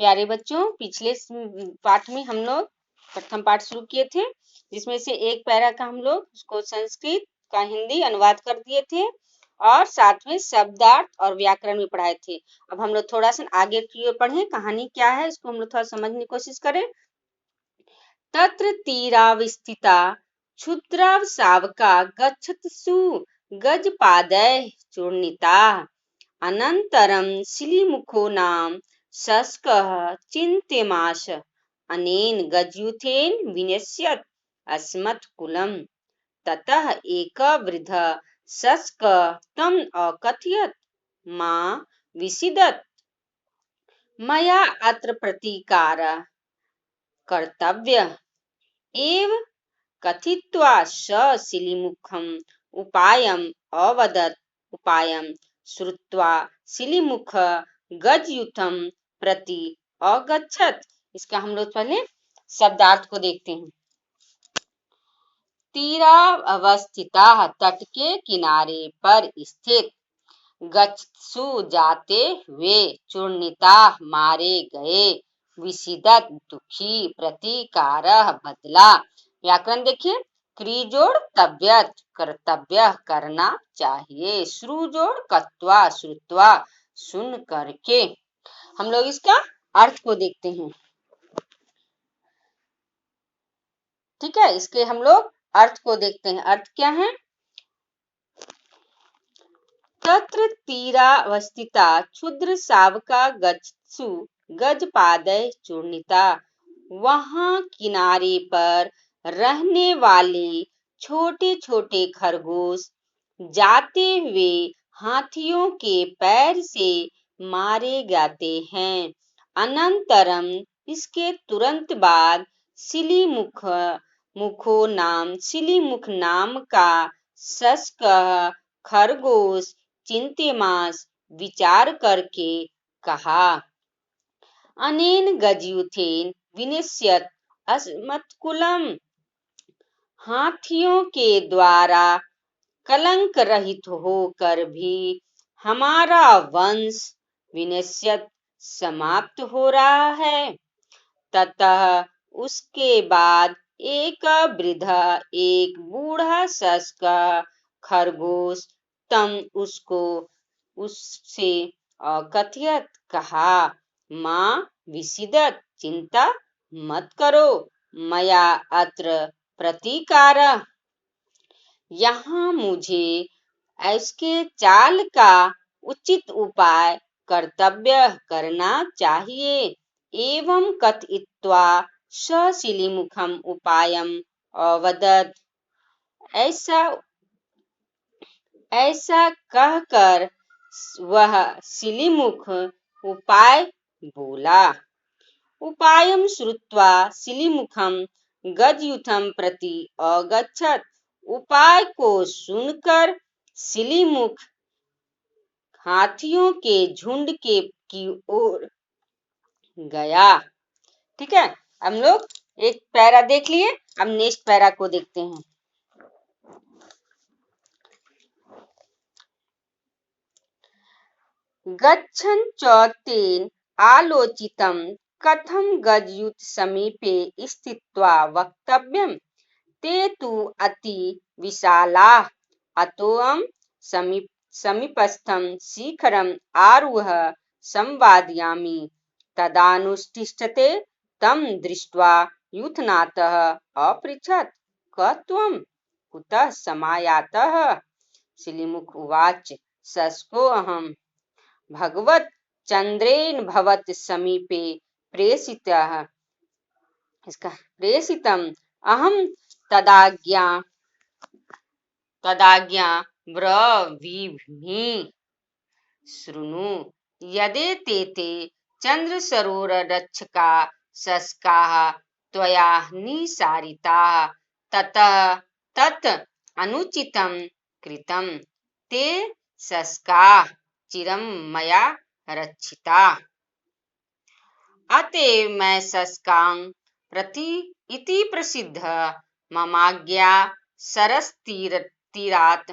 प्यारे बच्चों, पिछले पाठ में हम लोग प्रथम पाठ शुरू किए थे, जिसमें से एक पैरा का हम लोग उसको संस्कृत का हिंदी अनुवाद कर दिए थे और साथ में शब्दार्थ और व्याकरण भी पढ़ाए थे। अब हम लोग थोड़ा सा आगे की ओर पढ़ें, कहानी क्या है इसको हम लोग थोड़ा समझने की कोशिश करें। तत्र तीराविस्थिता क्षुद्राव सावका गच्छत्सु गजपादैः चूर्णिताः अनन्तरं शिलीमुखो नाम शस्कः चिन्त्यमास अनेन गजयूथेन विनश्यत् अस्मत्कुलं। ततः एकः वृद्धः शस्कः तम् अकथयत् मा विषीदत् मया अत्र प्रतीकारः कर्तव्यः एव कथित्वा स शिलीमुखम् उपायम् अवदत्। उपायं श्रुत्वा शिलीमुख गजयूथं प्रति अगच्छत्। इसका हम लोग पहले शब्दार्थ को देखते हैं। तीरावस्थिता तट के किनारे पर स्थित, गच्छत्सु जाते हुए, चूर्णिता मारे गए, विषीदत दुखी, प्रतिकारः बदला। व्याकरण देखिए, क्री जोड़ तव्यत कर्तव्य करना चाहिए, श्रु जोड़ कत्वा श्रुत्वा सुन करके। हम लोग इसका अर्थ को देखते हैं। ठीक है, इसके हम लोग अर्थ को देखते हैं। अर्थ क्या है? तत्र तीरावस्थिता क्षुद्र सावका गच्छत्सु गजपादैः चूर्णिता। वहां किनारे पर रहने वाले छोटे छोटे खरगोश जाते हुए हाथियों के पैर से मारे जाते हैं। अनंतरम इसके तुरंत बाद शिलीमुख नाम का शस्क खरगोश चिंत्यमास विचार करके कहा, अनेन गजयूथेन विनिश्यत अस्मत्कुलम। हाथियों के द्वारा कलंक रहित होकर भी हमारा वंश विनिश्यत समाप्त हो रहा है। ततः उसके बाद एक वृद्ध, एक बूढ़ा शस्क खरगोश तम उससे अकथयत कहा, मां विषीदत चिंता मत करो, मया अत्र प्रतीकारः। यहाँ मुझे इसके चाल का उचित उपाय कर्तव्य करना चाहिए। एवं कथयित्वा स शिलीमुखम उपायम अवदत्। ऐसा कहकर वह शिलीमुख उपाय बोला। उपायं श्रुत्वा शिलीमुखम गजयूथं प्रति अगच्छत्। उपाय को सुनकर शिलीमुख हाथियों के झुंड की ओर गया। ठीक है, हम लोग एक पैरा देख लिए, अब नेक्स्ट पैरा को देखते हैं। गच्छन् च तेन आलोचितं कथं गजयूथ समीपे स्थित्वा वक्तव्यम्। ते तु अति विशालाः, अतोऽहं समीपस्थं शिखरम् आरुह्य संवादयामि। तदानुतिष्ठते तं दृष्ट्वा यूथनाथः अपृच्छत्, क त्वं कुतः समायातः? शिलीमुख उवाच, शस्कोऽहं भगवत् चन्द्रेण भवत् समीपे प्रेषितः। इसका प्रेषितम् अहं तदाज्ञा ब्रवीमि। शृणु यदेते चन्द्रसरोररक्षका शस्काः त्वया निसारिताः, तत् अनुचितं कृतं। ते शस्काः चिरं मया रक्षिताः। अतएव मैं शस्कां प्रति इति प्रसिद्धः। ममाज्ञा सरस्तीरात्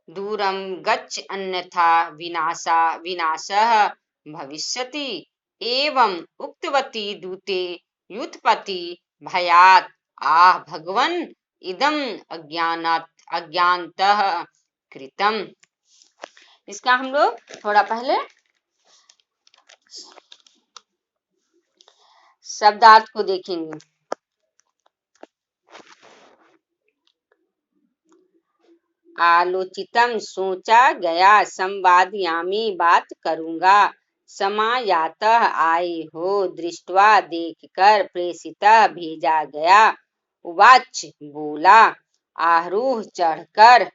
दूरं गच्छ, अन्यथा विनाशः भविष्यति। एवं उक्तवती दूते युथपति भयात् आह भगवन इदम अज्ञानतः कृतम। इसका हम लोग थोड़ा पहले शब्दार्थ को देखेंगे। आलोचितम सोचा गया, संवादयामी बात करूंगा, समायातः आए हो, दृष्टवा देखकर, प्रेषितः भेजा गया, उवाच बोला, आरूढ़ चढ़कर,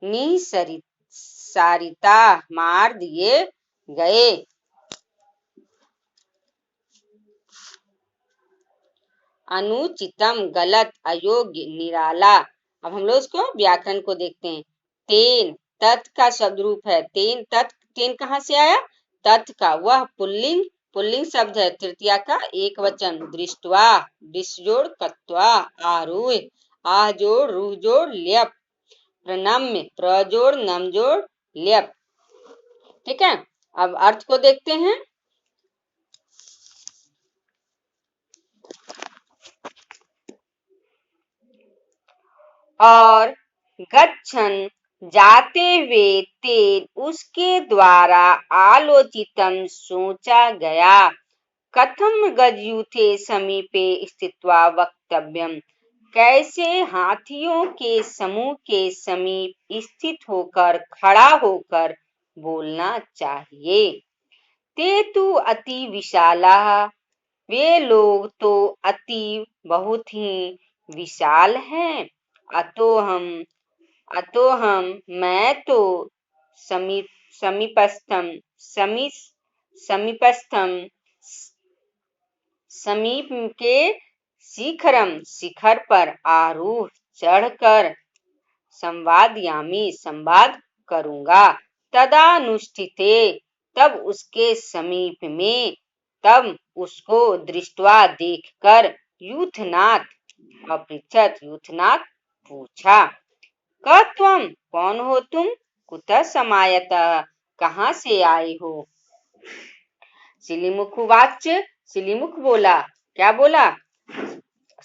निसारिता मार दिए गए। अनुचितम गलत, अयोग्य, निराला। अब हम लोग इसको व्याकरण को देखते हैं। तेन तत् का शब्द रूप है। तेन तत्, तेन कहाँ से आया? तत् का। वह पुल्लिंग शब्द है। तृतीया का एक वचन। दृष्टवा, दृश्य जोड़ कत्वा, आरूढ़, आह जोड़ रूह जोड़ ल्यप, प्रणम्य, प्र जोड़ नम जोड़ ल्यप। ठीक है, अब अर्थ को देखते हैं। और गच्छन, जाते हुए, तेन उसके द्वारा, आलोचितम सोचा गया, कथम गजयूथे समीपे स्थित्वा वक्तव्यम, कैसे हाथियों के समूह के समीप स्थित होकर, खड़ा होकर बोलना चाहिए। ते तु अति विशाला, वे लोग तो अति बहुत ही विशाल हैं। अतोहम मैं तो समीपस्थम समीप के शिखर पर आरूढ़ चढ़कर, संवादयामी संवाद करूंगा, तदानुष्ठिते तब उसके समीप में, तब उसको दृष्टवा देखकर, यूथनाथ अपृच्छत, यूथनाथ पूछा, क त्वम कौन हो तुम, कुतः समायतः कहाँ से आए हो। सिलीमुख उवाच, सिलीमुख बोला, क्या बोला?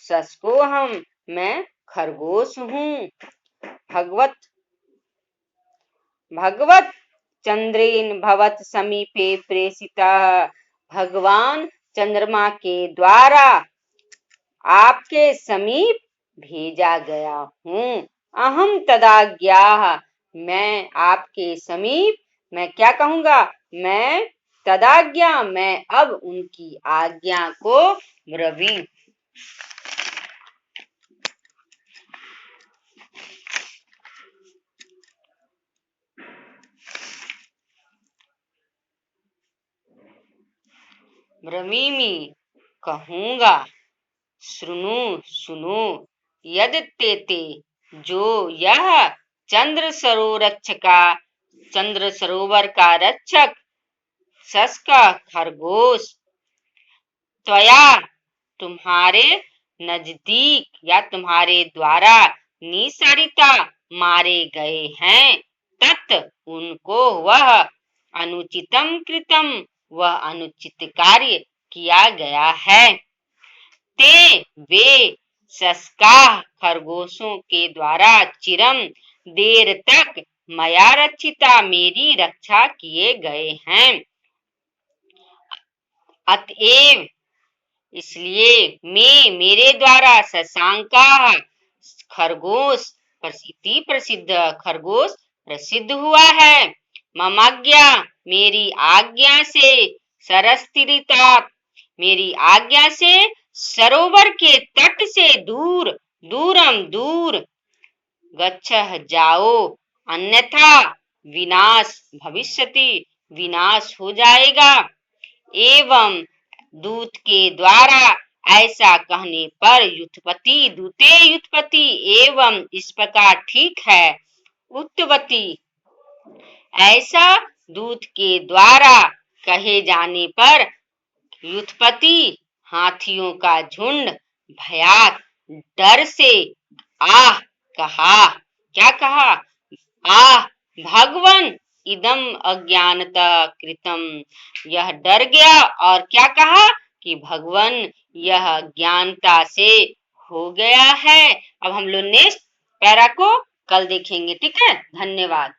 सस्को हम, मैं खरगोश हूँ। भगवत चंद्रेन भवत समीपे प्रेषितः, भगवान चंद्रमा के द्वारा आपके समीप भेजा गया हूँ। अहम तदाज्ञाः, मैं आपके समीप, मैं क्या कहूंगा? मैं तदाज्ञा, मैं अब उनकी आज्ञा को ब्रवी। ब्रवीमि कहूंगा, सुनो सुनो, यद तेते जो यह चंद्र सरोवर का रक्षक, सस्का खरगोश, त्वया तुम्हारे नजदीक या तुम्हारे द्वारा, निसारिता मारे गए हैं, तत् उनको, वह अनुचितम कृतम वह अनुचित कार्य किया गया है। ते वे सस्का खरगोशों के द्वारा चिरम देर तक मया रक्षिता मेरी रक्षा किए गए हैं। अतएव इसलिए मैं मेरे द्वारा शशांका खरगोश प्रसिद्ध खरगोश प्रसिद्ध हुआ है। ममाज्ञा मेरी आज्ञा से, सरस्तीरिता मेरी आज्ञा से, सरोवर के तट से दूर, दूर गच्छः जाओ, अन्यथा विनाश भविष्यति, विनाश हो जाएगा। एवं दूत के द्वारा ऐसा कहने पर युथपति एवं इस प्रकार ठीक है, उत्तवती ऐसा दूत के द्वारा कहे जाने पर, युथपति हाथियों का झुंड, भयात डर से, आह कहा, क्या कहा? आह भगवन इदम अज्ञानता कृतम। यह डर गया और क्या कहा कि भगवान यह ज्ञानता से हो गया है। अब हम लोग नेक्स्ट पैरा को कल देखेंगे, ठीक है। धन्यवाद।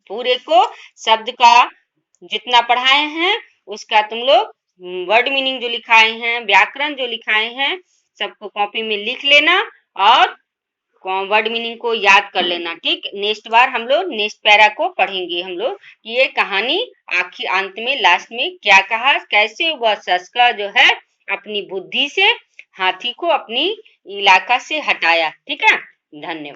पूरे को शब्द का जितना पढ़ाए हैं उसका तुम लोग वर्ड मीनिंग जो लिखाए हैं, व्याकरण जो लिखाए हैं, सबको कॉपी में लिख लेना और वर्ड मीनिंग को याद कर लेना, ठीक। नेक्स्ट बार हम लोग नेक्स्ट पैरा को पढ़ेंगे हम लोग कि ये कहानी आखिर अंत में लास्ट में क्या कहा, कैसे वह सस्का जो है अपनी बुद्धि से हाथी को अपनी इलाका से हटाया, ठीक है। धन्यवाद।